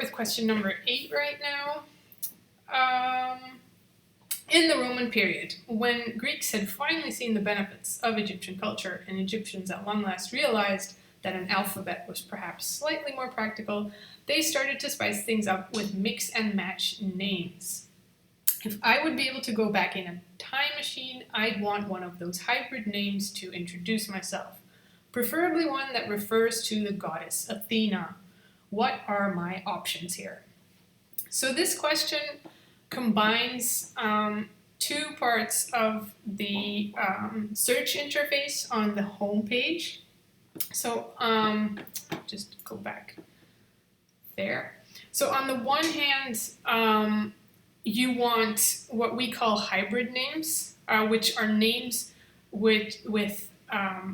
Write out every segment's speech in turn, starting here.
with question number 8 right now. In the Roman period, when Greeks had finally seen the benefits of Egyptian culture and Egyptians at long last realized that an alphabet was perhaps slightly more practical, they started to spice things up with mix and match names. If I would be able to go back in a time machine, I'd want one of those hybrid names to introduce myself, preferably one that refers to the goddess Athena. What are my options here? So this question combines two parts of the search interface on the home page. So just go back there. So on the one hand, you want what we call hybrid names, which are names with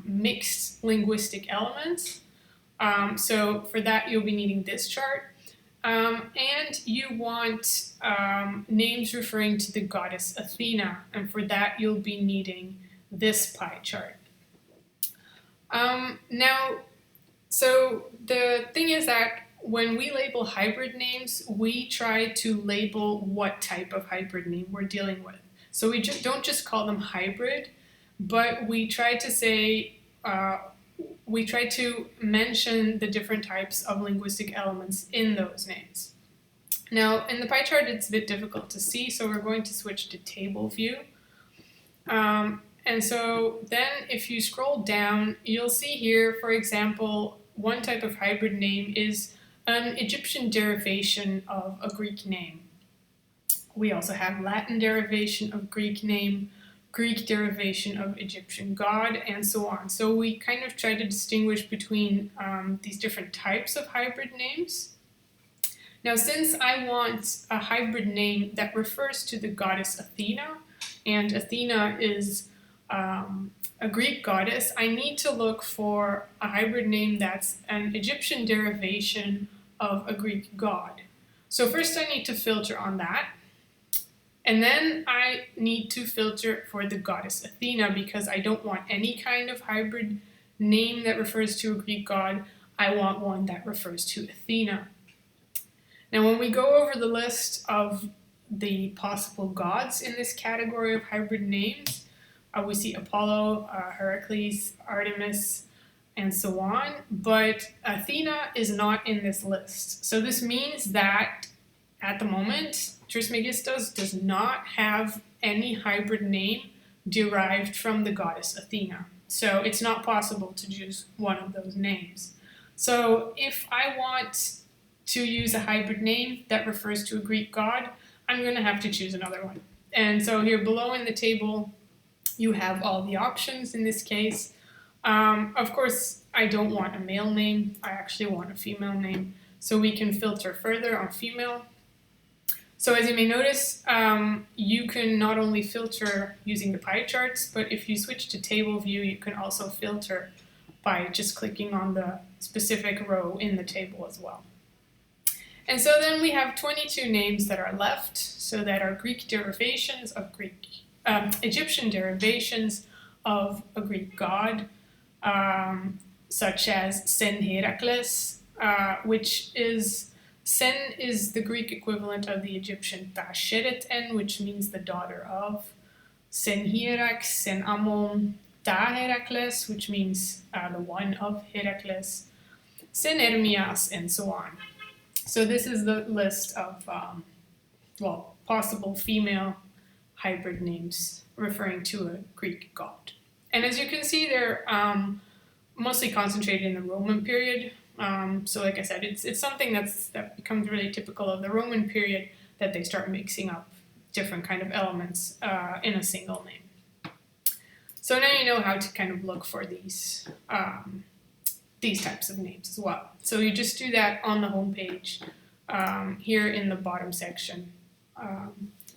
mixed linguistic elements. So for that, you'll be needing this chart. And you want names referring to the goddess Athena, and for that you'll be needing this pie chart. Now, so the thing is that when we label hybrid names, we try to label what type of hybrid name we're dealing with. So we don't just call them hybrid, but we try to say, we try to mention the different types of linguistic elements in those names. Now, in the pie chart, it's a bit difficult to see, so we're going to switch to table view. And so then if you scroll down, you'll see here, for example, one type of hybrid name is an Egyptian derivation of a Greek name. We also have Latin derivation of Greek name, Greek derivation of Egyptian god, and so on. So we kind of try to distinguish between these different types of hybrid names. Now, since I want a hybrid name that refers to the goddess Athena, and Athena is a Greek goddess, I need to look for a hybrid name that's an Egyptian derivation of a Greek god. So first I need to filter on that. And then I need to filter for the goddess Athena because I don't want any kind of hybrid name that refers to a Greek god. I want one that refers to Athena. Now, when we go over the list of the possible gods in this category of hybrid names, we see Apollo, Heracles, Artemis, and so on. But Athena is not in this list. So this means that at the moment, Trismegistos does not have any hybrid name derived from the goddess Athena. So it's not possible to choose one of those names. So if I want to use a hybrid name that refers to a Greek god, I'm going to have to choose another one. And so here below in the table, you have all the options in this case. Of course, I don't want a male name. I actually want a female name. So we can filter further on female. So as you may notice, you can not only filter using the pie charts, but if you switch to table view, you can also filter by just clicking on the specific row in the table as well. And so then we have 22 names that are left, so that are Greek derivations of Egyptian derivations of a Greek god, such as Sen Herakles, which is Sen is the Greek equivalent of the Egyptian Ta-Sheret-En, which means the daughter of. Sen Hierax, Sen Amon, Ta-Herakles, which means the one of Herakles, Sen Hermias, and so on. So this is the list of, possible female hybrid names referring to a Greek god. And as you can see, they're mostly concentrated in the Roman period. So like I said, it's something that becomes really typical of the Roman period, that they start mixing up different kind of elements in a single name. So now you know how to kind of look for these types of names as well. So you just do that on the home page here in the bottom section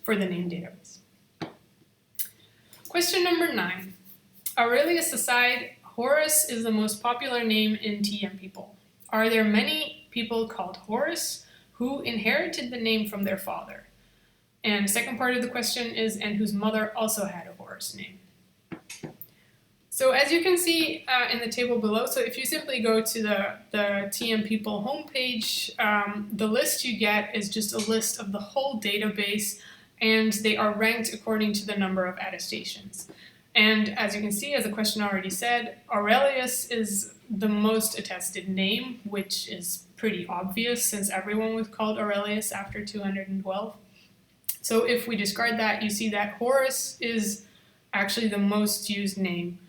for the name database. Question number 9. Aurelius aside, Horace is the most popular name in TM people. Are there many people called Horace who inherited the name from their father? And the second part of the question is, and whose mother also had a Horace name. So as you can see in the table below, so if you simply go to the TM People homepage, the list you get is just a list of the whole database, and they are ranked according to the number of attestations. And as you can see, as the question already said, Aurelius is the most attested name, which is pretty obvious since everyone was called Aurelius after 212. So if we discard that, you see that Horace is actually the most used name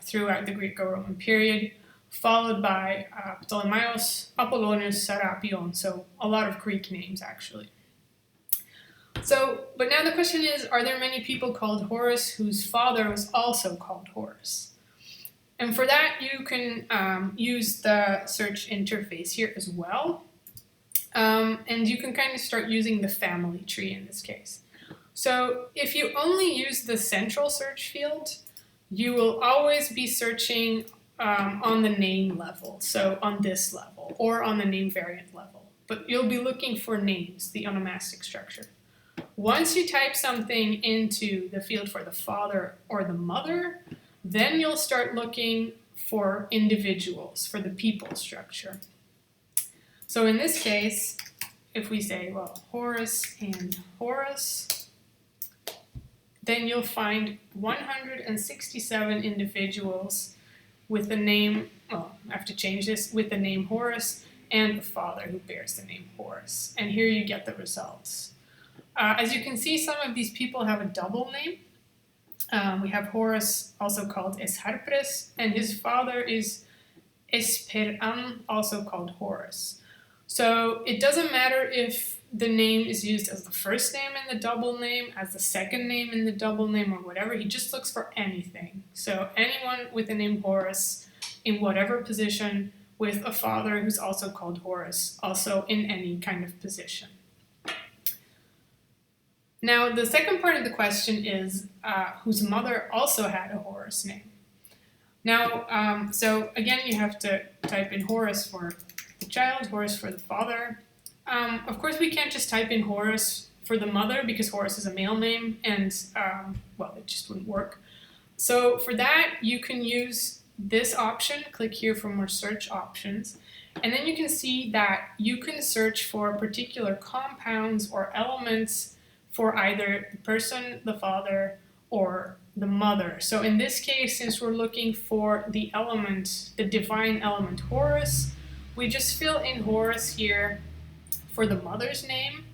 throughout the Greco-Roman period, followed by Ptolemaios, Apollonius, Serapion, so a lot of Greek names actually. So, but now the question is, are there many people called Horace whose father was also called Horace? And for that, you can use the search interface here as well. And you can kind of start using the family tree in this case. So if you only use the central search field, you will always be searching on the name level, so on this level, or on the name variant level. But you'll be looking for names, the onomastic structure. Once you type something into the field for the father or the mother, then you'll start looking for individuals, for the people structure. So in this case, if we say, well, Horace and Horace, then you'll find 167 individuals with the name, well, I have to change this, with the name Horace and the father who bears the name Horace. And here you get the results. As you can see, some of these people have a double name. We have Horace, also called Esharpres, and his father is Esperan, also called Horace. So it doesn't matter if the name is used as the first name in the double name, as the second name in the double name, or whatever. He just looks for anything. So anyone with the name Horace in whatever position with a father who's also called Horace, also in any kind of position. Now, the second part of the question is whose mother also had a Horace name. Now, so again, you have to type in Horace for the child, Horace for the father. Of course, we can't just type in Horace for the mother because Horace is a male name and, well, it just wouldn't work. So for that, you can use this option, click here for more search options, and then you can see that you can search for particular compounds or elements for either the person, the father, or the mother. So in this case, since we're looking for the element, the divine element Horus, we just fill in Horus here for the mother's name,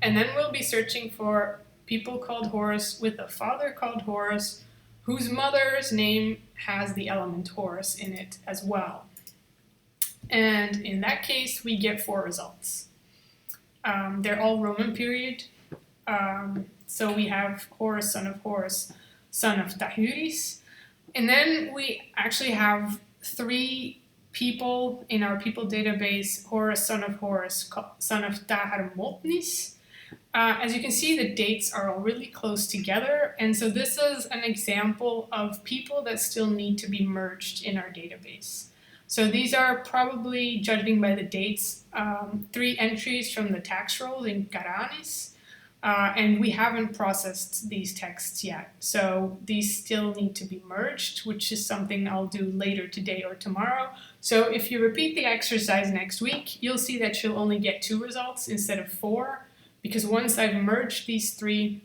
and then we'll be searching for people called Horus with a father called Horus, whose mother's name has the element Horus in it as well. And in that case, we get 4 results. They're all Roman period. So we have Horus, son of Horus, son of Tahuris. And then we actually have 3 people in our people database, Horus, son of Horus, son of Taharmotnis. As you can see, the dates are all really close together. And so this is an example of people that still need to be merged in our database. So these are probably, judging by the dates, 3 entries from the tax rolls in Caranis. And we haven't processed these texts yet. So these still need to be merged, which is something I'll do later today or tomorrow. So if you repeat the exercise next week, you'll see that you'll only get 2 results instead of 4. Because once I've merged these 3,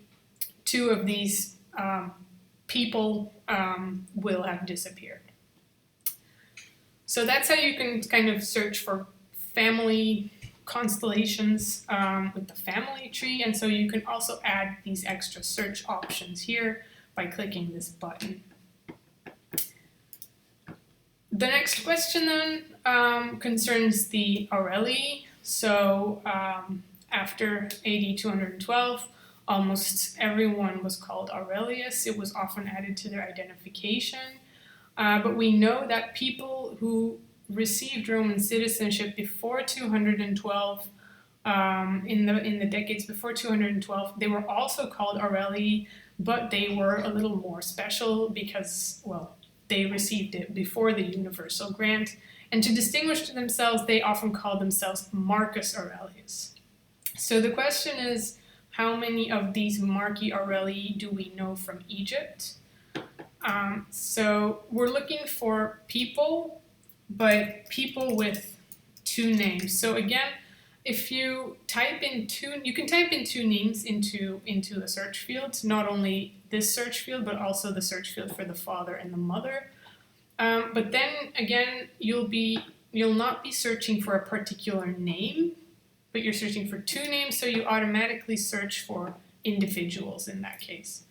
2 of these people will have disappeared. So that's how you can kind of search for family constellations with the family tree, and so you can also add these extra search options here by clicking this button. The next question then concerns the Aurelii. So after AD 212, almost everyone was called Aurelius. It was often added to their identification. But we know that people who received Roman citizenship before 212, in the decades before 212, they were also called Aurelii, but they were a little more special because, well, they received it before the universal grant. And to distinguish themselves, they often called themselves Marcus Aurelius. So the question is, how many of these Marci Aurelii do we know from Egypt? So we're looking for people, but people with two names. So again, if you type in you can type in two names into the search field, not only this search field, but also the search field for the father and the mother. But then again, you'll not be searching for a particular name, but you're searching for two names, so you automatically search for individuals in that case.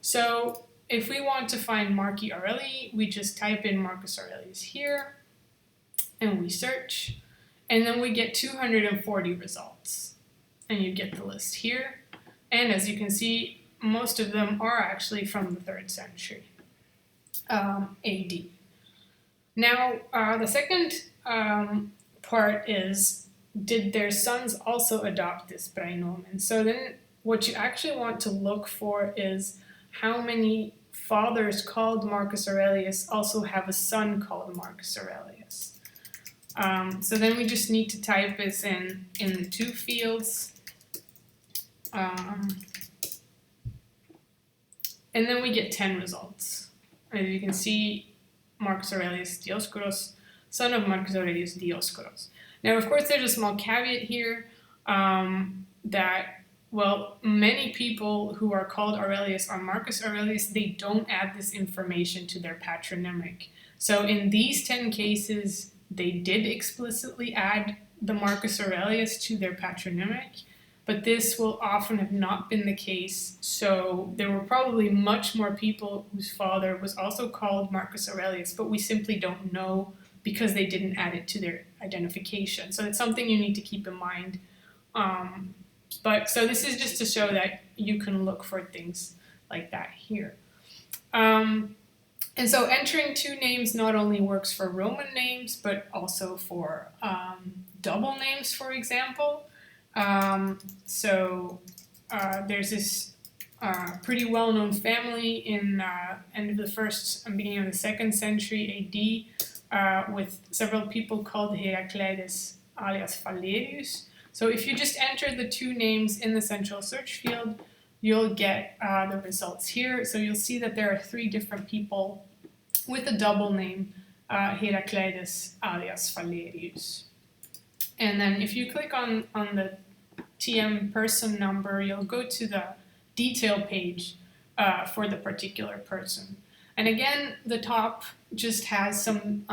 So if we want to find Marci Aureli, we just type in Marcus Aurelius here, and we search, and then we get 240 results. And you get the list here. And as you can see, most of them are actually from the 3rd century AD. Now, the second part is, did their sons also adopt this praenomen? So then what you actually want to look for is how many fathers called Marcus Aurelius also have a son called Marcus Aurelius. So then we just need to type this in the two fields. And then we get 10 results. As you can see, Marcus Aurelius Dioscoros, son of Marcus Aurelius Dioscoros. Now, of course, there's a small caveat here that, well, many people who are called Aurelius or Marcus Aurelius, they don't add this information to their patronymic. So in these 10 cases, they did explicitly add the Marcus Aurelius to their patronymic, but this will often have not been the case. So there were probably much more people whose father was also called Marcus Aurelius, but we simply don't know because they didn't add it to their identification. So it's something you need to keep in mind. So this is just to show that you can look for things like that here. And so entering two names not only works for Roman names, but also for double names, for example. There's this pretty well-known family in end of the 1st and beginning of the 2nd century AD with several people called Heraclides alias Valerius. So if you just enter the two names in the central search field, you'll get the results here. So you'll see that there are 3 different people with a double name, Heraclides alias Valerius. And then if you click on the TM person number, you'll go to the detail page for the particular person. And again, the top just has some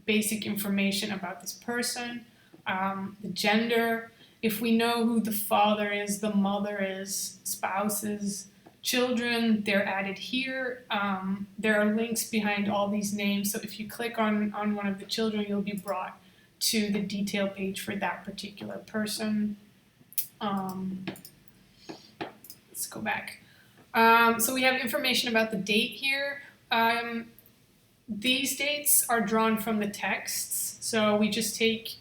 basic information about this person, the gender, if we know who the father is, the mother is, spouses, children, they're added here. There are links behind all these names, so if you click on one of the children, you'll be brought to the detail page for that particular person. Let's go back. So we have information about the date here. These dates are drawn from the texts, so we just take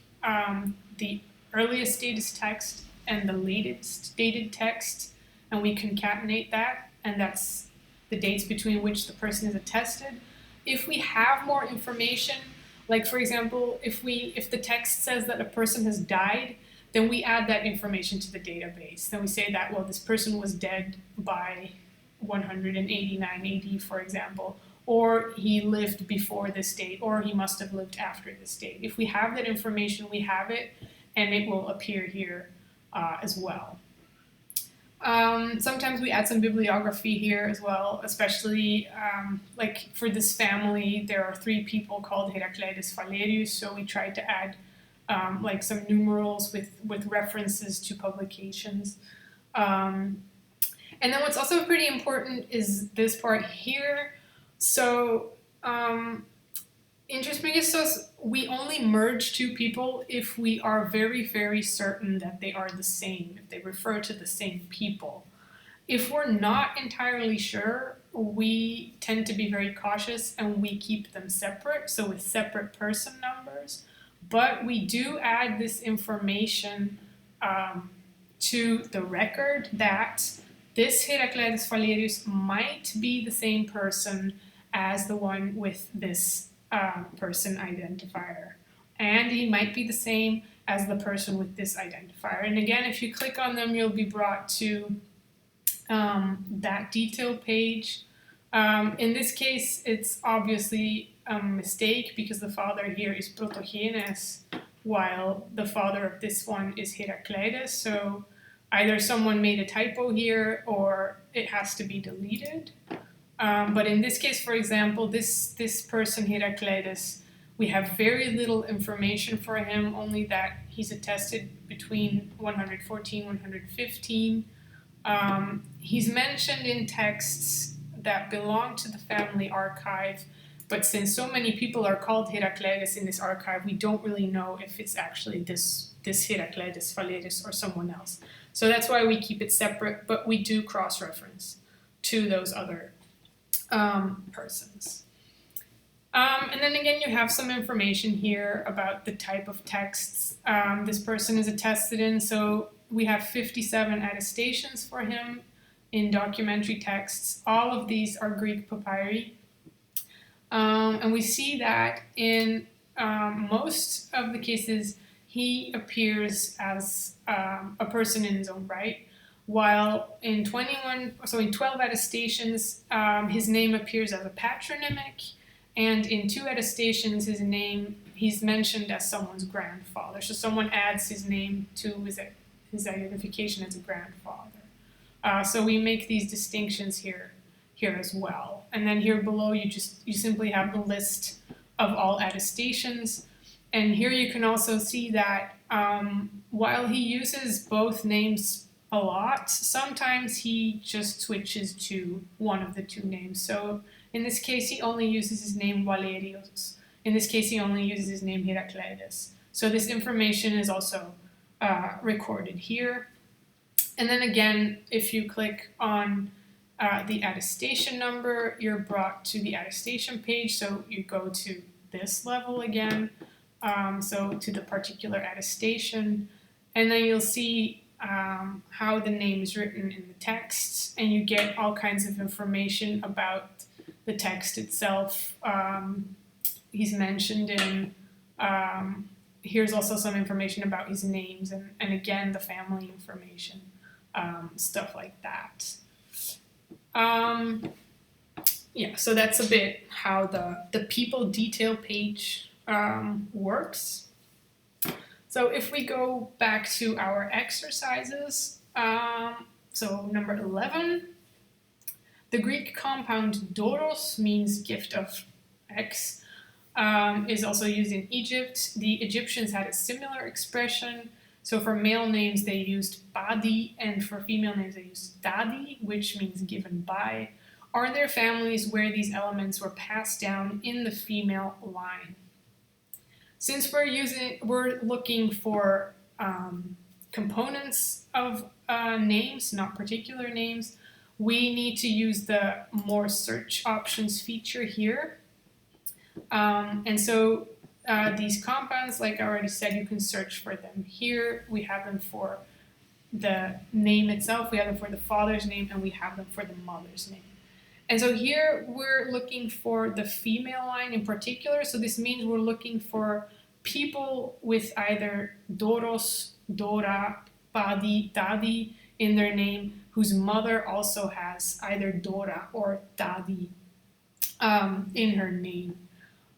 the earliest dated text and the latest dated text, and we concatenate that, and that's the dates between which the person is attested. If we have more information, like for example, if the text says that a person has died, then we add that information to the database. Then we say that, well, this person was dead by 189 AD, for example, or he lived before this date, or he must have lived after this date. If we have that information, we have it, and it will appear here as well. Sometimes we add some bibliography here as well, especially like for this family, there are 3 people called Heraclides Valerius, so we tried to add like some numerals with references to publications. And then what's also pretty important is this part here. So Inter Megistos, we only merge 2 people if we are very, very certain that they are the same, if they refer to the same people. If we're not entirely sure, we tend to be very cautious and we keep them separate, so with separate person numbers. But we do add this information to the record that this Heraclides Valerius might be the same person as the one with this person identifier. And he might be the same as the person with this identifier. And again, if you click on them, you'll be brought to that detail page In this case, it's obviously a mistake because the father here is Protogenes, while the father of this one is Heracleides. So either someone made a typo here or it has to be deleted. But in this case, for example, this person, Heracleides, we have very little information for him, only that he's attested between 114 115. He's mentioned in texts that belong to the family archive, but since so many people are called Heracleides in this archive, we don't really know if it's actually this Heracleides Phaleres or someone else. So that's why we keep it separate, but we do cross-reference to those other persons. And then again, you have some information here about the type of texts this person is attested in. So we have 57 attestations for him in documentary texts. All of these are Greek papyri. And we see that in most of the cases, he appears as a person in his own right, while in 12 attestations, his name appears as a patronymic, and in 2 attestations, he's mentioned as someone's grandfather. So someone adds his name to his identification as a grandfather. So we make these distinctions here as well. And then here below, you simply have the list of all attestations. And here you can also see that while he uses both names a lot, sometimes he just switches to one of the 2 names. So in this case, he only uses his name Valerios. In this case, he only uses his name Heracleides. So this information is also recorded here. And then again, if you click on the attestation number, you're brought to the attestation page. So you go to this level again, so to the particular attestation, and then you'll see how the name is written in the text, and you get all kinds of information about the text itself. He's mentioned in, here's also some information about his names, and again, the family information, stuff like that. Yeah, so that's a bit how the people detail page works. So if we go back to our exercises, so number 11, the Greek compound doros means gift of X, is also used in Egypt. The Egyptians had a similar expression. So for male names, they used badi, and for female names, they used dadi, which means given by. Are there families where these elements were passed down in the female line? Since we're looking for components of names, not particular names, we need to use the more search options feature here. And so these compounds, like I already said, you can search for them. Here we have them for the name itself, we have them for the father's name, and we have them for the mother's name. And so here we're looking for the female line in particular. So this means we're looking for people with either doros, dora, padi, dadi in their name, whose mother also has either dora or dadi in her name.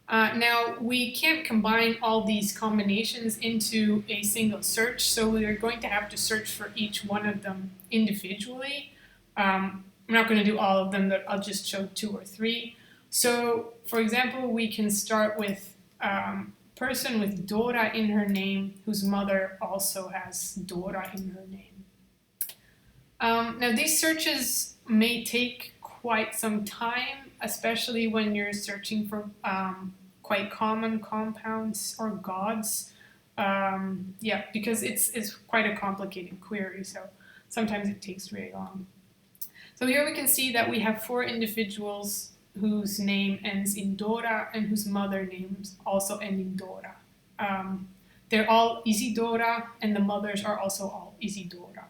Now, we can't combine all these combinations into a single search, so we are going to have to search for each one of them individually. I'm not going to do all of them, but I'll just show 2 or 3. So, for example, we can start with person with Dora in her name, whose mother also has Dora in her name. Now, these searches may take quite some time, especially when you're searching for quite common compounds or gods. Because it's quite a complicated query, so sometimes it takes very long. So here we can see that we have 4 individuals whose name ends in Dora and whose mother names also end in Dora. They're all Isidora, and the mothers are also all Isidora.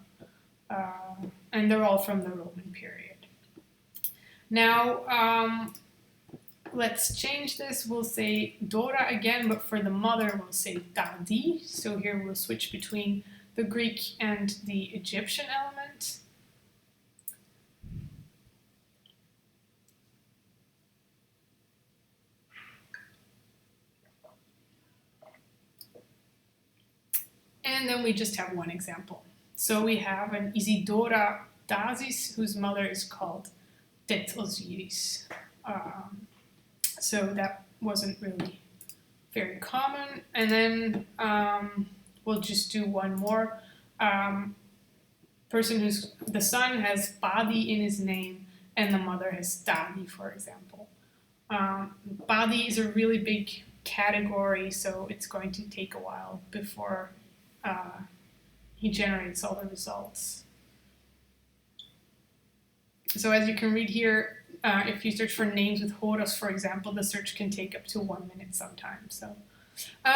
And they're all from the Roman period. Now, let's change this. We'll say Dora again, but for the mother, we'll say Dadi. So here we'll switch between the Greek and the Egyptian element. And then we just have one example. So we have an Isidora Dazis, whose mother is called Demetrios. So that wasn't really very common. And then we'll just do one more. Person who's, the son has Badi in his name, and the mother has Dadi, for example. Badi is a really big category, so it's going to take a while before he generates all the results. So as you can read here, if you search for names with horos, for example, the search can take up to 1 minute sometimes.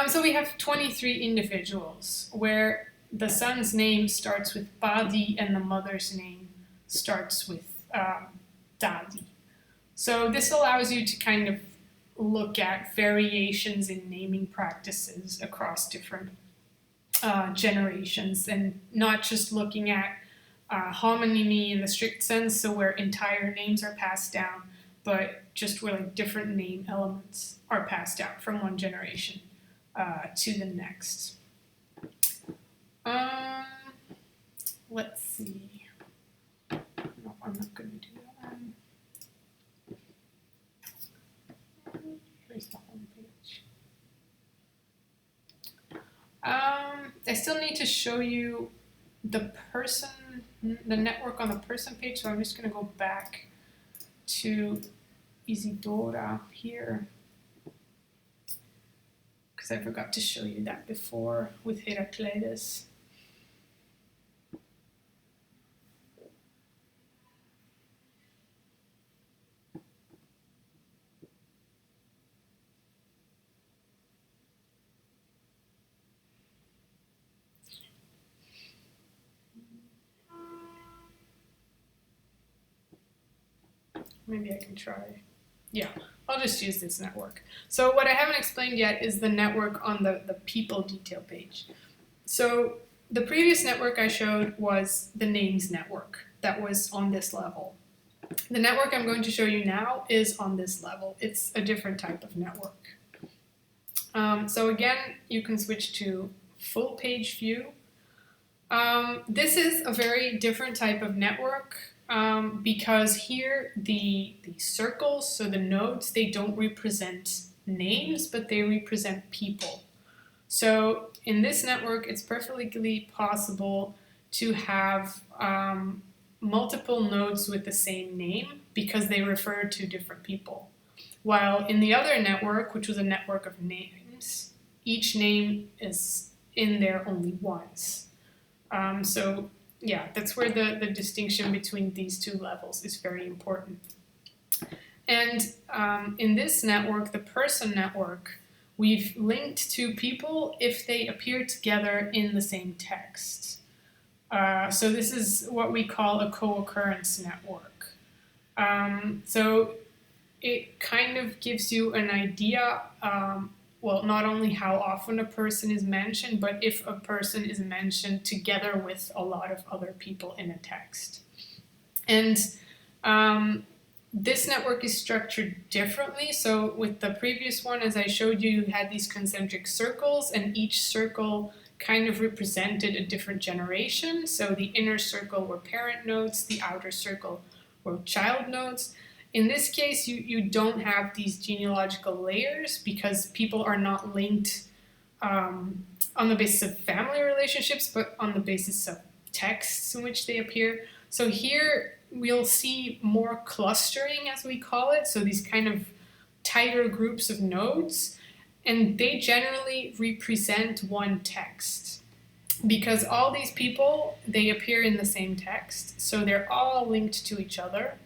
So we have 23 individuals where the son's name starts with Badi and the mother's name starts with Dadi. So this allows you to kind of look at variations in naming practices across different generations, and not just looking at homonymy in the strict sense, so where entire names are passed down, but just where like different name elements are passed down from one generation to the next. Let's see. No, I'm not going to do that one. Where's the home page? I still need to show you the person, the network on the person page, so I'm just going to go back to Isidora here, because I forgot to show you that before with Heraclides. Maybe I can try. Yeah, I'll just use this network. So what I haven't explained yet is the network on the people detail page. So the previous network I showed was the names network that was on this level. The network I'm going to show you now is on this level. It's a different type of network. So again, you can switch to full page view. This is a very different type of network. Because here the circles, so the nodes, they don't represent names, but they represent people. So in this network, it's perfectly possible to have multiple nodes with the same name because they refer to different people. While in the other network, which was a network of names, each name is in there only once. So yeah, that's where the distinction between these two levels is very important. And in this network, the person network, we've linked two people if they appear together in the same text. So this is what we call a co-occurrence network. So it kind of gives you an idea, well, not only how often a person is mentioned, but if a person is mentioned together with a lot of other people in a text. And this network is structured differently. So with the previous one, as I showed you, you had these concentric circles, and each circle kind of represented a different generation. So the inner circle were parent nodes, the outer circle were child nodes. In this case, you don't have these genealogical layers because people are not linked on the basis of family relationships, but on the basis of texts in which they appear. So here we'll see more clustering, as we call it, so these kind of tighter groups of nodes, and they generally represent one text. Because all these people, they appear in the same text, so they're all linked to each other.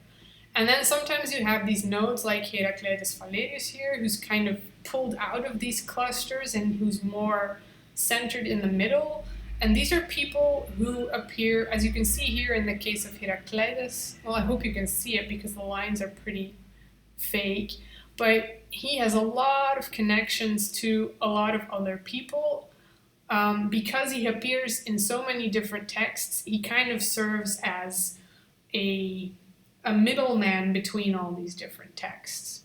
And then sometimes you have these nodes like Heraclides Valerius here, who's kind of pulled out of these clusters and who's more centered in the middle. And these are people who appear, as you can see here in the case of Heraclides, well, I hope you can see it because the lines are pretty fake, but he has a lot of connections to a lot of other people. Because he appears in so many different texts, he kind of serves as a middleman between all these different texts.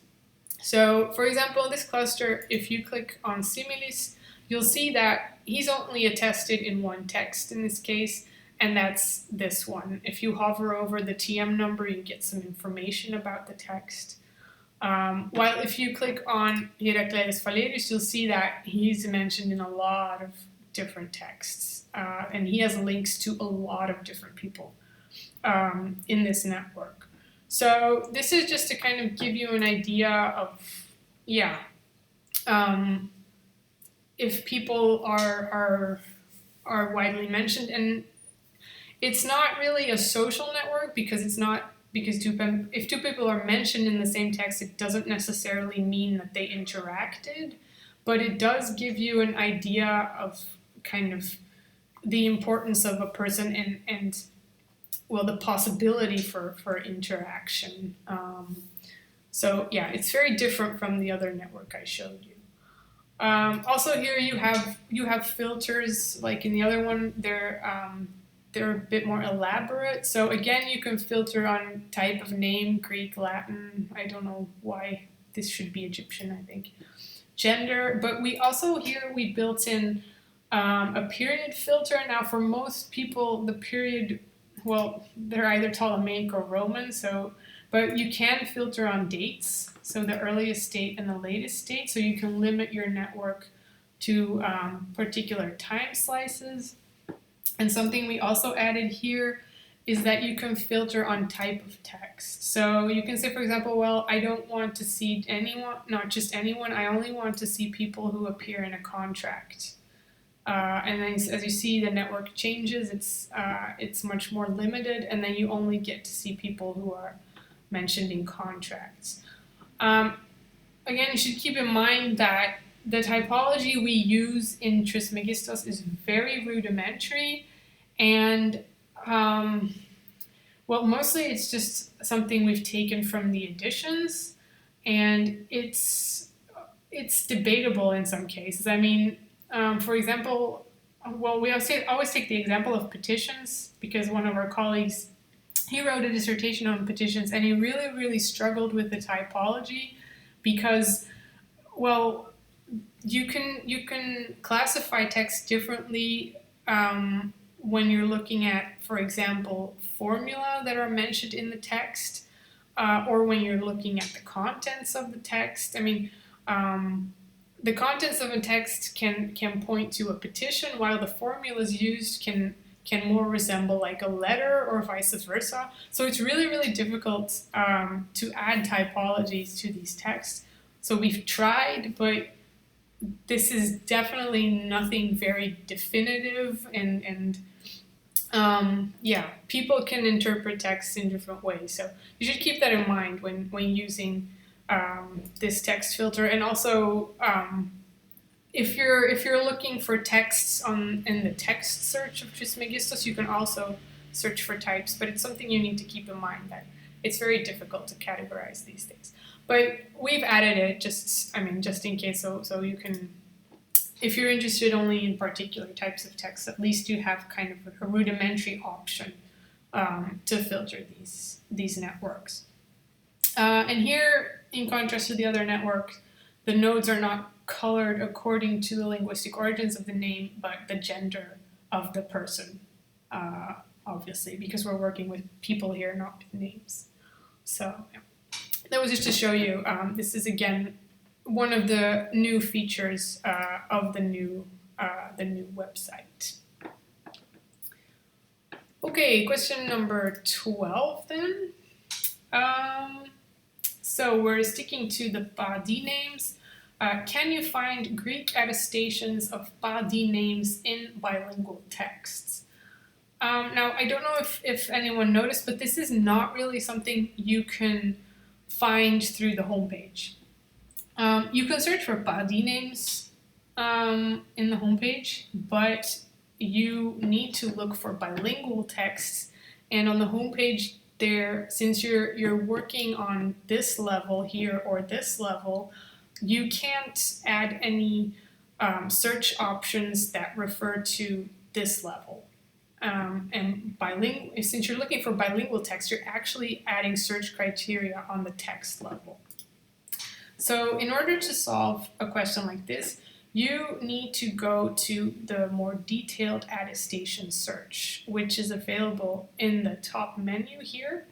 So, for example, in this cluster, if you click on similes, you'll see that he's only attested in one text in this case, and that's this one. If you hover over the TM number, you get some information about the text. While if you click on Herakleides Valerius, you'll see that he's mentioned in a lot of different texts, and he has links to a lot of different people in this network. So this is just to kind of give you an idea of, if people are widely mentioned, and it's not really a social network because it's not. Because if two people are mentioned in the same text, it doesn't necessarily mean that they interacted, but it does give you an idea of kind of the importance of a person and well, the possibility for interaction. So yeah, it's very different from the other network I showed you. Also here you have filters like in the other one. They're a bit more elaborate. So again, you can filter on type of name, Greek, Latin. I don't know why this should be Egyptian, I think. Gender, but we also here we built in a period filter. Now for most people, the period, well, they're either Ptolemaic or Roman, but you can filter on dates. So the earliest date and the latest date. So you can limit your network to particular time slices. And something we also added here is that you can filter on type of text. So you can say, for example, well, I don't want to see anyone, not just anyone, I only want to see people who appear in a contract. And then as you see, the network changes, it's much more limited, and then you only get to see people who are mentioned in contracts. Again, you should keep in mind that the typology we use in Trismegistos is very rudimentary, and well, mostly it's just something we've taken from the editions, and it's debatable in some cases. I mean, for example, well, we always take the example of petitions, because one of our colleagues, he wrote a dissertation on petitions, and he really, really struggled with the typology because, well, you can classify text differently when you're looking at, for example, formula that are mentioned in the text, or when you're looking at the contents of the text. I mean, the contents of a text can point to a petition, while the formulas used can more resemble like a letter or vice versa. So it's really, really difficult to add typologies to these texts. So we've tried, but this is definitely nothing very definitive, and people can interpret texts in different ways. So you should keep that in mind when using this text filter. And also, if you're looking for texts in the text search of Trismegistos, you can also search for types, but it's something you need to keep in mind that it's very difficult to categorize these things. But we've added it just in case, so you can, if you're interested only in particular types of text, at least you have kind of a rudimentary option to filter these networks. And here, in contrast to the other networks, the nodes are not colored according to the linguistic origins of the name, but the gender of the person, obviously, because we're working with people here, not with names. So yeah. That was just to show you, this is again one of the new features of the new website. Okay, question number 12 then. So we're sticking to the Padi names. Can you find Greek attestations of Padi names in bilingual texts? Now, I don't know if anyone noticed, but this is not really something you can find through the homepage. You can search for Padi names in the homepage, but you need to look for bilingual texts. And on the homepage there, since you're working on this level here or this level, you can't add any search options that refer to this level. And since you're looking for bilingual text, you're actually adding search criteria on the text level. So in order to solve a question like this, you need to go to the more detailed attestation search, which is available in the top menu here.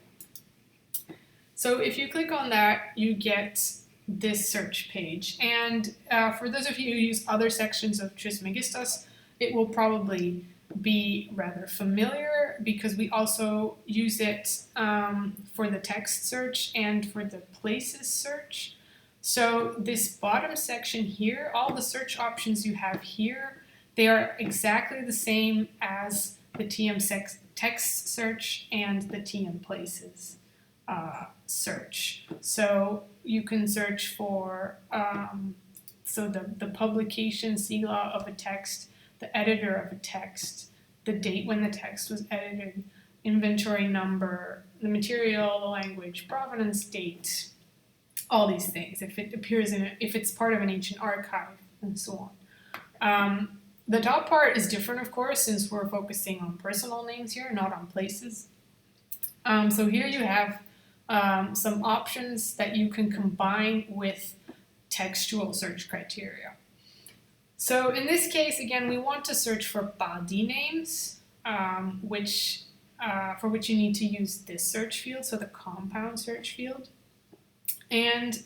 So if you click on that, you get this search page. And for those of you who use other sections of Trismegistos, it will probably be rather familiar because we also use it for the text search and for the places search. So this bottom section here, all the search options you have here, they are exactly the same as the TM text search and the TM places search. So you can search for the publication sigla of a text, the editor of a text, the date when the text was edited, inventory number, the material, the language, provenance date, all these things, if it appears if it's part of an ancient archive, and so on. The top part is different, of course, since we're focusing on personal names here, not on places. So here you have some options that you can combine with textual search criteria. So in this case, again, we want to search for body names, for which you need to use this search field, so the compound search field. And,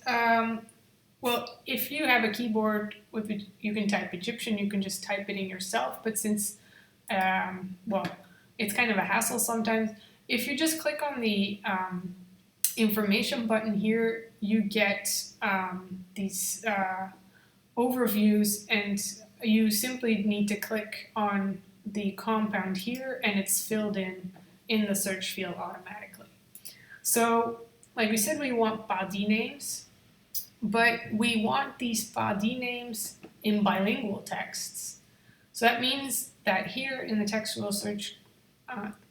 well, if you have a keyboard with which you can type Egyptian, you can just type it in yourself. But since, well, it's kind of a hassle sometimes, if you just click on the information button here, you get these overviews, and you simply need to click on the compound here, and it's filled in the search field automatically. So, like we said, we want body names, but we want these body names in bilingual texts. So that means that here in the textual search,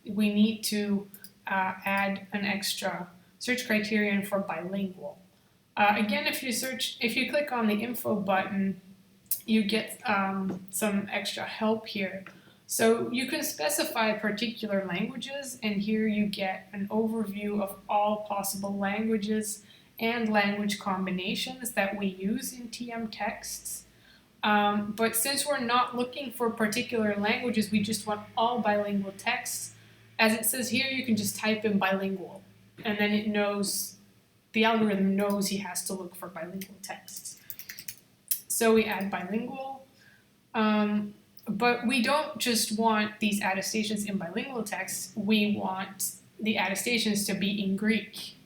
we need to add an extra search criterion for bilingual. Again, if you click on the info button, you get some extra help here. So you can specify particular languages, and here you get an overview of all possible languages and language combinations that we use in TM texts. But since we're not looking for particular languages, we just want all bilingual texts. As it says here, you can just type in bilingual, and then it knows, the algorithm knows he has to look for bilingual texts. So we add bilingual. But we don't just want these attestations in bilingual texts, we want the attestations to be in Greek.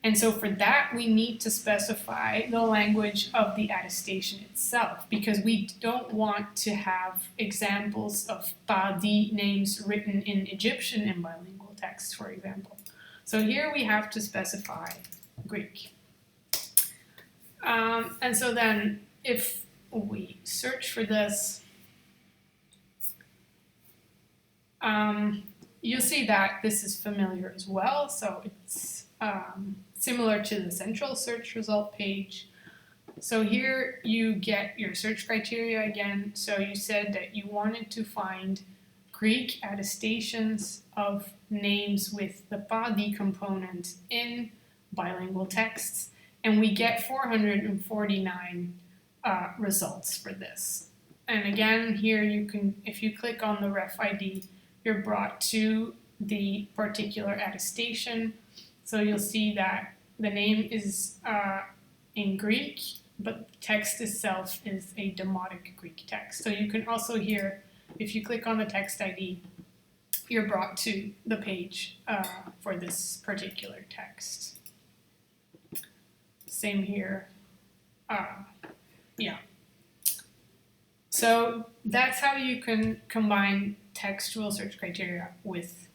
And so for that, we need to specify the language of the attestation itself, because we don't want to have examples of badi names written in Egyptian in bilingual text, for example. So here we have to specify Greek. And so then if we search for this, you'll see that this is familiar as well. So it's similar to the central search result page. So here you get your search criteria again. So you said that you wanted to find Greek attestations of names with the badi component in bilingual texts, and we get 449 results for this. And again, here you can, if you click on the ref ID, you're brought to the particular attestation. So you'll see that the name is in Greek, but the text itself is a demotic Greek text. So you can also here, if you click on the text ID, you're brought to the page for this particular text. Same here. Yeah. So that's how you can combine textual search criteria with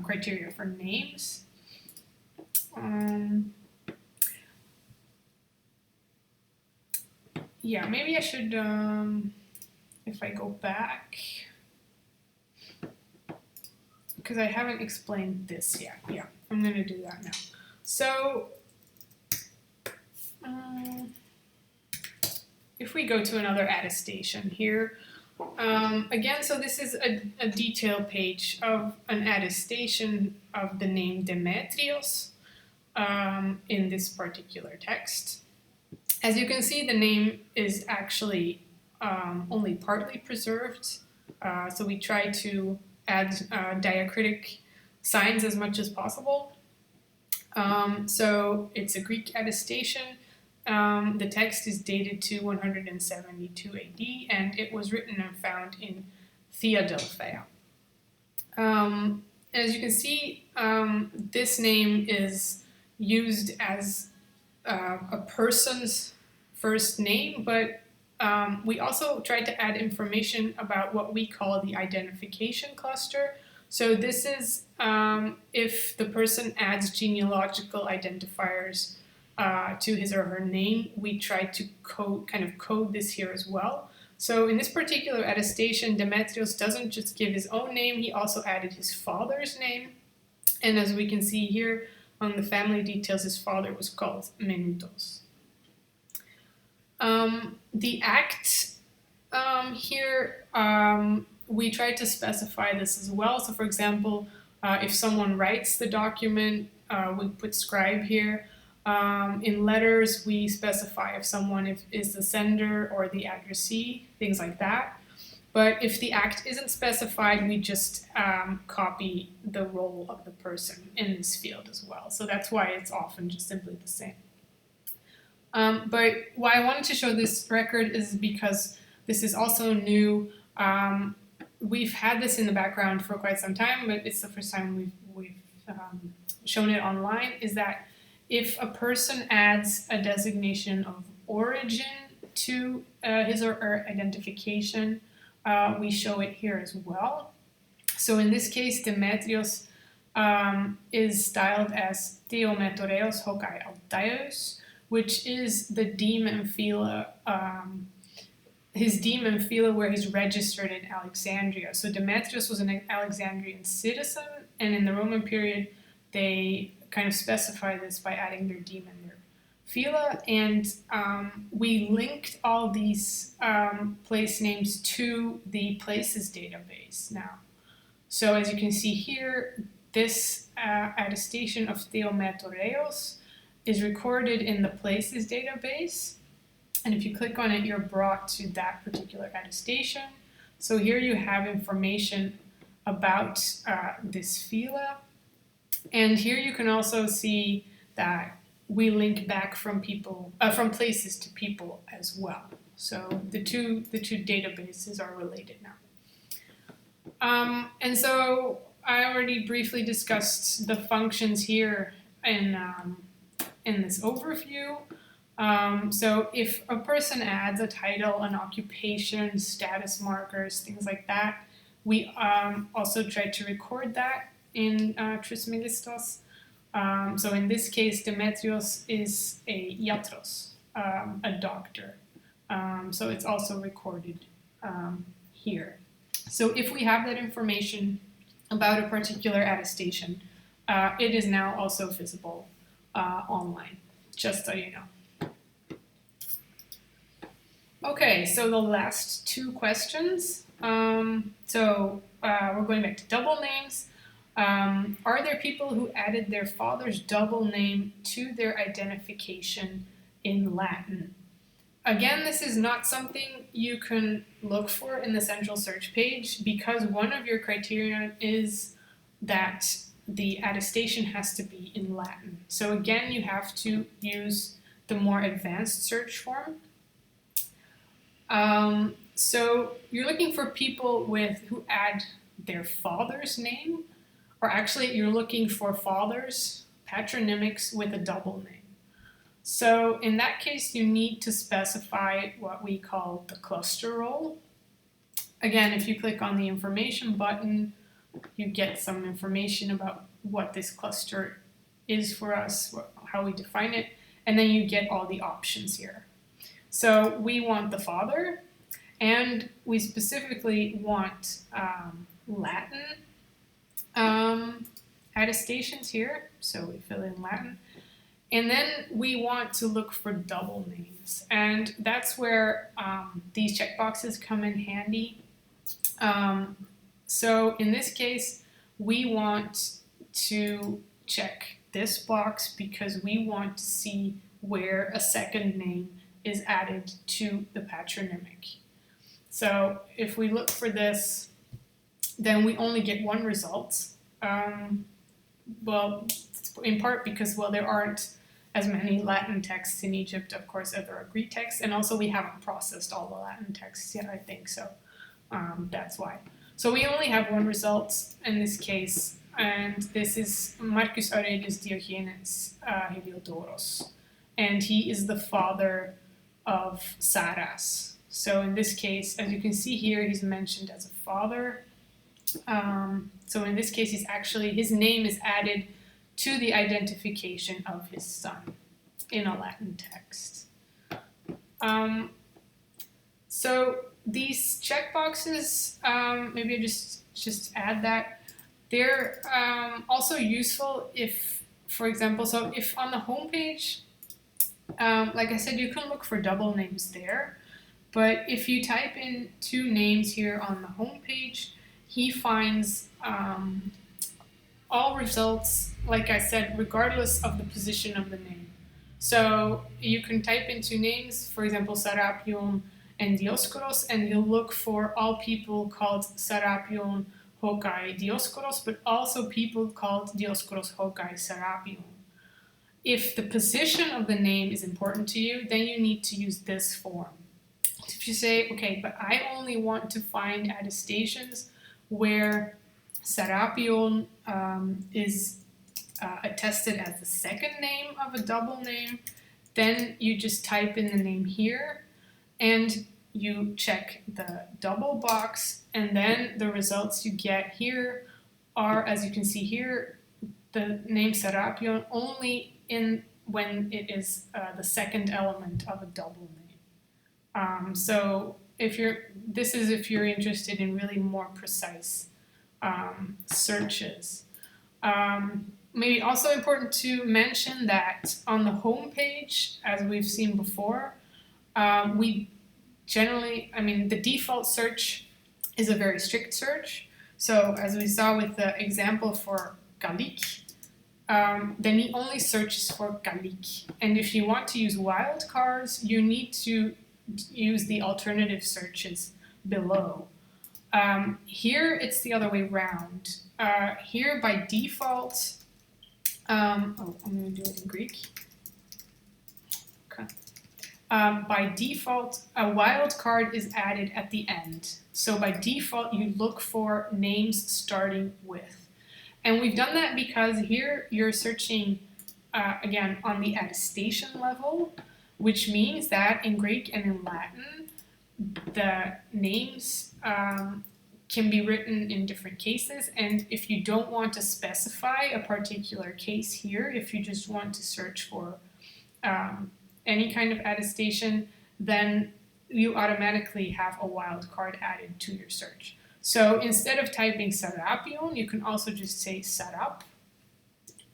criteria for names. Yeah, maybe I should, if I go back, because I haven't explained this yet. Yeah, I'm going to do that now. So, if we go to another attestation here, again, so this is a detail page of an attestation of the name Demetrios in this particular text. As you can see, the name is actually only partly preserved. So we try to add diacritic signs as much as possible. So it's a Greek attestation. The text is dated to 172 AD, and it was written and found in Theodelphia. As you can see, this name is used as a person's first name, but we also tried to add information about what we call the identification cluster. So this is if the person adds genealogical identifiers to his or her name, we try to code this here as well. So in this particular attestation, Demetrios doesn't just give his own name, he also added his father's name. And as we can see here on the family details, his father was called Menudos. The act here, we try to specify this as well. So for example, if someone writes the document, we put scribe here. In letters, we specify if someone is the sender or the addressee, things like that. But if the act isn't specified, we just copy the role of the person in this field as well. So that's why it's often just simply the same. But why I wanted to show this record is because this is also new. We've had this in the background for quite some time, but it's the first time we've shown it online, is that if a person adds a designation of origin to his or her identification, we show it here as well. So in this case, Demetrios is styled as Demetrios hokai Altaios, which is the deme and phila, his deme and phila where he's registered in Alexandria. So Demetrios was an Alexandrian citizen, and in the Roman period, they kind of specify this by adding their deme and their phila, and we linked all these place names to the places database now. So as you can see here, this attestation of Theometoreos is recorded in the places database, and if you click on it, you're brought to that particular attestation. So here you have information about this phila, and here you can also see that we link back from people, from places to people as well. So the two databases are related now. And so I already briefly discussed the functions here in this overview. So if a person adds a title, an occupation, status markers, things like that, we also try to record that in Trismegistos. So in this case, Demetrios is a iatros, a doctor. So it's also recorded here. So if we have that information about a particular attestation, it is now also visible online, just so you know. Okay, so the last two questions. So we're going back to double names. Are there people who added their father's double name to their identification in Latin? Again, this is not something you can look for in the central search page because one of your criteria is that the attestation has to be in Latin. So again, you have to use the more advanced search form. So you're looking for people who add their father's name, or actually you're looking for fathers, patronymics with a double name. So in that case, you need to specify what we call the cluster role. Again, if you click on the information button, you get some information about what this cluster is for us, how we define it, and then you get all the options here. So we want the father, and we specifically want Latin attestations here, so we fill in Latin. And then we want to look for double names, and that's where these checkboxes come in handy. So in this case, we want to check this box because we want to see where a second name is added to the patronymic. So if we look for this, then we only get one result. Well, in part because, well, there aren't as many Latin texts in Egypt, of course, as there are Greek texts, and also we haven't processed all the Latin texts yet, I think, so that's why. So we only have one result in this case, and this is Marcus Aurelius Diogenes Heliodoros, and he is the father of Saras. So in this case, as you can see here, he's mentioned as a father. So in this case, his name is added to the identification of his son in a Latin text. So these checkboxes, maybe I just add that, they're also useful if, for example, so if on the homepage, like I said, you can look for double names there, but if you type in two names here on the homepage, he finds all results, like I said, regardless of the position of the name. So you can type in two names, for example, Serapion and Dioscoros, and you'll look for all people called Serapion, Hokai, Dioscoros, but also people called Dioscoros, Hokai, Serapion. If the position of the name is important to you, then you need to use this form. If you say, okay, but I only want to find attestations where Serapion is attested as the second name of a double name, then you just type in the name here and you check the double box, and then the results you get here are, as you can see here, the name Serapion only when it is the second element of a double name. So if you're interested in really more precise searches. Maybe also important to mention that on the home page, as we've seen before, we generally, the default search is a very strict search. So as we saw with the example for Gallic, then he only searches for Gallic. And if you want to use wildcards, you need to use the alternative searches below. Here it's the other way around. Here by default, I'm going to do it in Greek. Okay. By default, a wildcard is added at the end. So by default, you look for names starting with. And we've done that because here you're searching, again, on the attestation level, which means that in Greek and in Latin, the names can be written in different cases, and if you don't want to specify a particular case here, if you just want to search for any kind of attestation, then you automatically have a wildcard added to your search. So instead of typing Serapion, you can also just say Serap,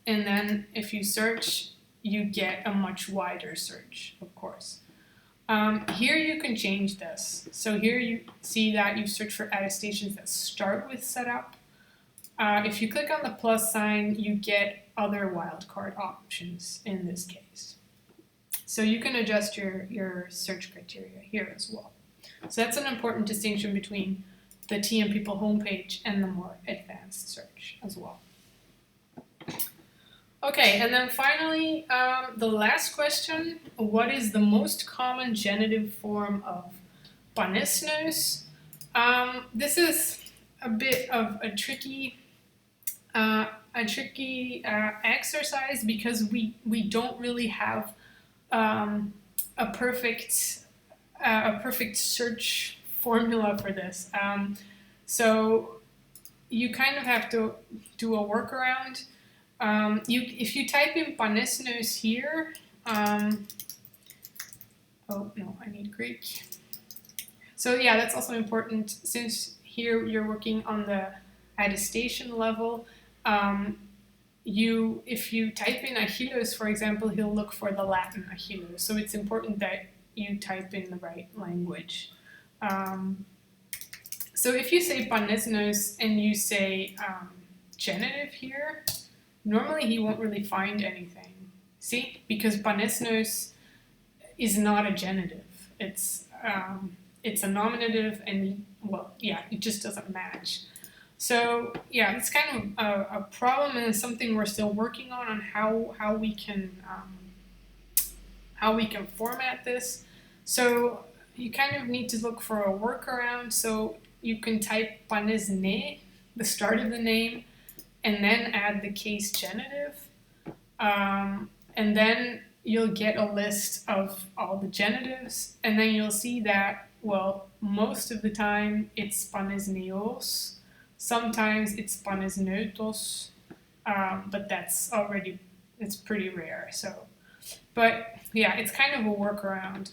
and then if you search, you get a much wider search, of course. Here you can change this. So here you see that you search for attestations that start with setup. If you click on the plus sign, you get other wildcard options in this case. So you can adjust your search criteria here as well. So that's an important distinction between the TM People homepage and the more advanced search as well. Okay, and then finally, the last question, what is the most common genitive form of Bonusness? This is a bit of a tricky exercise because we don't really have a perfect search formula for this. So you kind of have to do a workaround. If you type in Bonusness here, oh no, I need Greek. So yeah, that's also important since here you're working on the attestation level. If you type in Achilles, for example, he'll look for the Latin Achilles. So it's important that you type in the right language. So if you say Bonusness and you say genitive here, normally he won't really find anything. See? Because Bonusness is not a genitive. It's it's a nominative, and well, yeah, it just doesn't match. So yeah, it's kind of a problem, and it's something we're still working on how we can format this. So you kind of need to look for a workaround. So you can type bonusness, the start of the name, and then add the case genitive, and then you'll get a list of all the genitives, and then you'll see that, well, most of the time it's bonusneos, sometimes it's bonusneutos, but it's pretty rare. So, but yeah, it's kind of a workaround.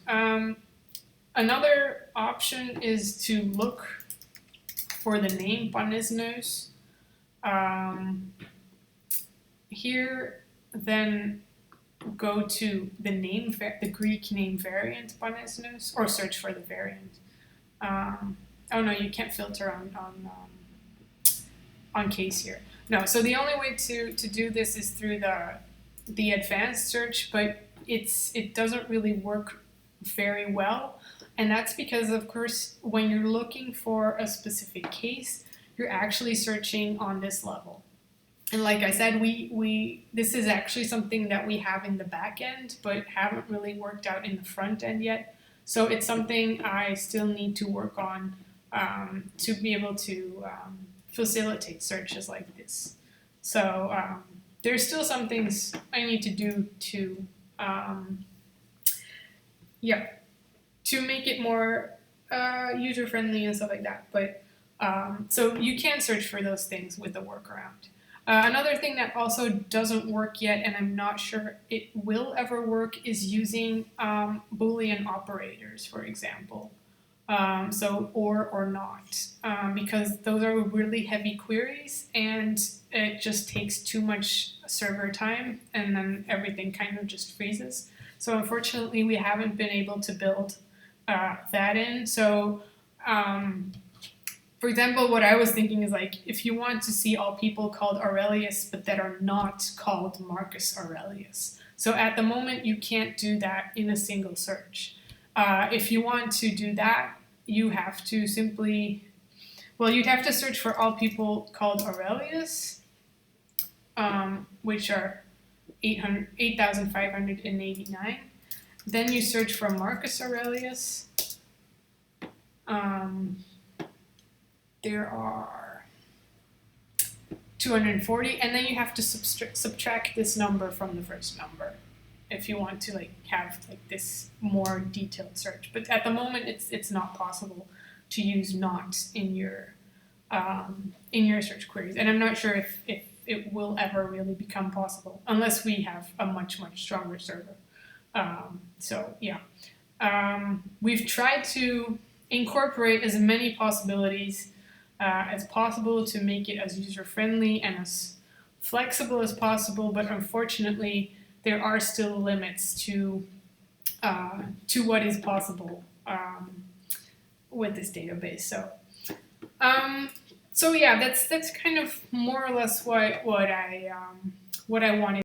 Another option is to look for the name bonusnos. Here, then go to the Greek name variant bonusnos, or search for the variant. Oh no, you can't filter on case here. No, so the only way to do this is through the advanced search, but it doesn't really work very well, and that's because, of course, when you're looking for a specific case, you're actually searching on this level. And like I said, this is actually something that we have in the back end, but haven't really worked out in the front end yet. So it's something I still need to work on to be able to facilitate searches like this. So there's still some things I need to do to make it more user-friendly and stuff like that. But so you can search for those things with the workaround. Another thing that also doesn't work yet, and I'm not sure it will ever work, is using Boolean operators, for example. So or not, because those are really heavy queries, and it just takes too much server time, and then everything kind of just freezes. So unfortunately, we haven't been able to build that in. So for example, what I was thinking is, like, if you want to see all people called Aurelius but that are not called Marcus Aurelius. So at the moment, you can't do that in a single search. If you want to do that, you have to simply, well, you'd have to search for all people called Aurelius, which are 8,589. Then you search for Marcus Aurelius. There are 240, and then you have to subtract this number from the first number if you want to have this more detailed search. But at the moment, it's not possible to use not in your search queries, and I'm not sure if it will ever really become possible unless we have a much stronger server. So yeah, we've tried to incorporate as many possibilities as possible to make it as user-friendly and as flexible as possible, but unfortunately there are still limits to what is possible with this database. So yeah, that's kind of more or less what I wanted